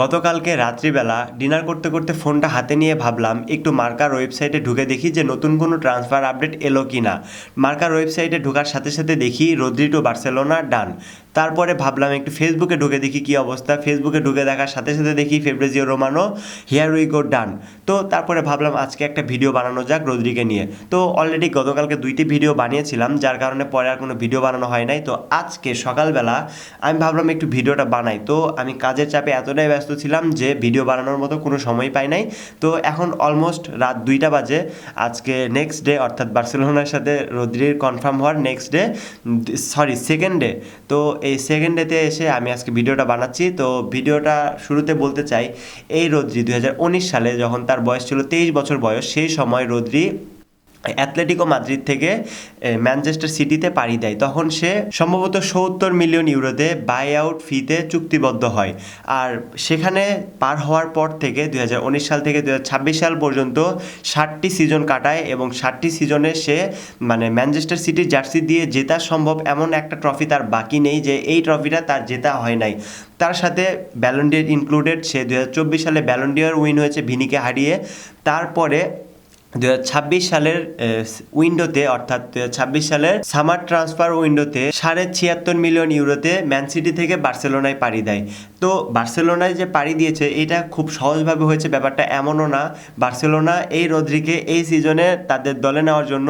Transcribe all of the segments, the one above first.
গতকালকে রাত্রিবেলা ডিনার করতে করতে ফোনটা হাতে নিয়ে ভাবলাম একটু মার্কার ওয়েবসাইটে ঢুকে দেখি যে নতুন কোনো ট্রান্সফার আপডেট এলো কি না। মার্কার ওয়েবসাইটে ঢোকার সাথে সাথে দেখি রদ্রি টু বার্সেলোনা ডান। তারপরে ভাবলাম একটু ফেসবুকে ঢুকে দেখি কী অবস্থা। ফেসবুকে ঢুকে দেখার সাথে সাথে দেখি Fabrizio Romano here we go ডান। তো তারপরে ভাবলাম আজকে একটা ভিডিও বানানো যাক রদ্রিকে নিয়ে। তো অলরেডি গতকালকে 2টি ভিডিও বানিয়েছিলাম, যার কারণে পরে আর কোনো ভিডিও বানানো হয় নাই। তো আজকে সকালবেলা আমি ভাবলাম একটু ভিডিওটা বানাই। তো আমি কাজের চাপে এতটাই ব্যস্ত ছিলাম যে ভিডিও বানানোর মতো কোনো সময় পাই নাই। তো এখন অলমোস্ট রাত 2টা বাজে। আজকে নেক্সট ডে, অর্থাৎ বার্সেলোনার সাথে রদ্রির কনফার্ম হওয়ার নেক্সট ডে, সেকেন্ড ডে। তো এই সেকেন্ড ডেতে এসে আমি আজকে ভিডিওটা বানাচ্ছি। তো ভিডিওটা শুরুতে বলতে চাই, এই রদ্রি 2019 সালে যখন তার বয়স ছিল 23 বছর বয়স, সেই সময় রদ্রি অ্যাথলেটিকো মাদ্রিদ থেকে ম্যানচেস্টার সিটিতে পাড়ি দেয়। তখন সে সম্ভবত 70 মিলিয়ন ইউরোতে বাই আউট ফিতে চুক্তিবদ্ধ হয়। আর সেখানে পার হওয়ার পর থেকে 2019 সাল থেকে 2026 সাল পর্যন্ত 60টি সিজন কাটায়, এবং 60টি সিজনে সে ম্যানচেস্টার সিটির জার্সি দিয়ে জেতা সম্ভব এমন একটা ট্রফি তার বাকি নেই যে এই ট্রফিটা তার জেতা হয় নাই। তার সাথে ব্যালন ডি'র ইনক্লুডেড। সে 2024 সালে ব্যালন ডি'র উইন হয়েছে ভিনিকে হারিয়ে। তারপরে 2026 সালের উইন্ডোতে, অর্থাৎ 2026 সালের সামার ট্রান্সফার উইন্ডোতে 76.5 মিলিয়ন ইউরোতে ম্যান সিটি থেকে বার্সেলোনায় পাড়ি দেয়। তো বার্সেলোনায় যে পাড়ি দিয়েছে এটা খুব সহজভাবে হয়েছে ব্যাপারটা এমনও না। বার্সেলোনা এই রদ্রিকে এই সিজনে তাদের দলে নেওয়ার জন্য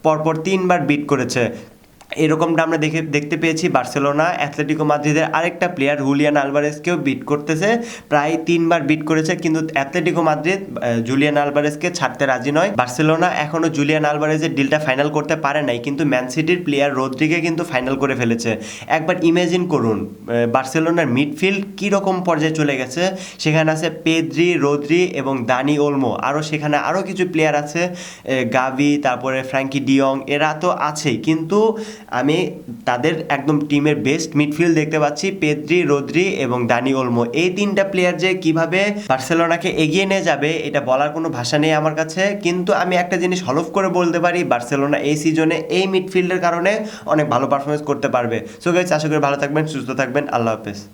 পরপর 3বার বিট করেছে। এরকমটা আমরা দেখতে পেয়েছি বার্সেলোনা অ্যাথলেটিকো মাদ্রিদের আরেকটা প্লেয়ার হুলিয়ান আলভারেজকেও বিট করতেছে, প্রায় 3বার বিট করেছে। কিন্তু অ্যাথলেটিকো মাদ্রিদ জুলিয়ান আলভারেজকে ছাড়তে রাজি নয়। বার্সেলোনা এখনও জুলিয়ান আলভারেজের ডিলটা ফাইনাল করতে পারে নাই, কিন্তু ম্যান সিটির প্লেয়ার রদ্রিকে কিন্তু ফাইনাল করে ফেলেছে। একবার ইমেজিন করুন বার্সেলোনার মিডফিল্ড কীরকম পর্যায়ে চলে গেছে। সেখানে আছে পেদ্রি, রদ্রি এবং দানি ওলমো, সেখানে আরও কিছু প্লেয়ার আছে, গাভি, তারপরে ফ্র্যাঙ্কি ডিয়ং, এরা তো আছেই। কিন্তু আমি তাদের একদম টিমের বেস্ট মিডফিল্ড দেখতে পাচ্ছি, পেদ্রি, রদ্রি এবং দানি ওলমো। এই 3টা প্লেয়ার যে কিভাবে বার্সেলোনাকে এগিয়ে নিয়ে যাবে এটা বলার কোনো ভাষা নেই আমার কাছে। কিন্তু আমি একটা জিনিস হলফ করে বলতে পারি, বার্সেলোনা এই সিজনে এই মিডফিল্ডের কারণে অনেক ভালো পারফরমেন্স করতে পারবে। সো গাইস, আশা করি ভালো থাকবেন, সুস্থ থাকবেন। আল্লাহ হাফেজ।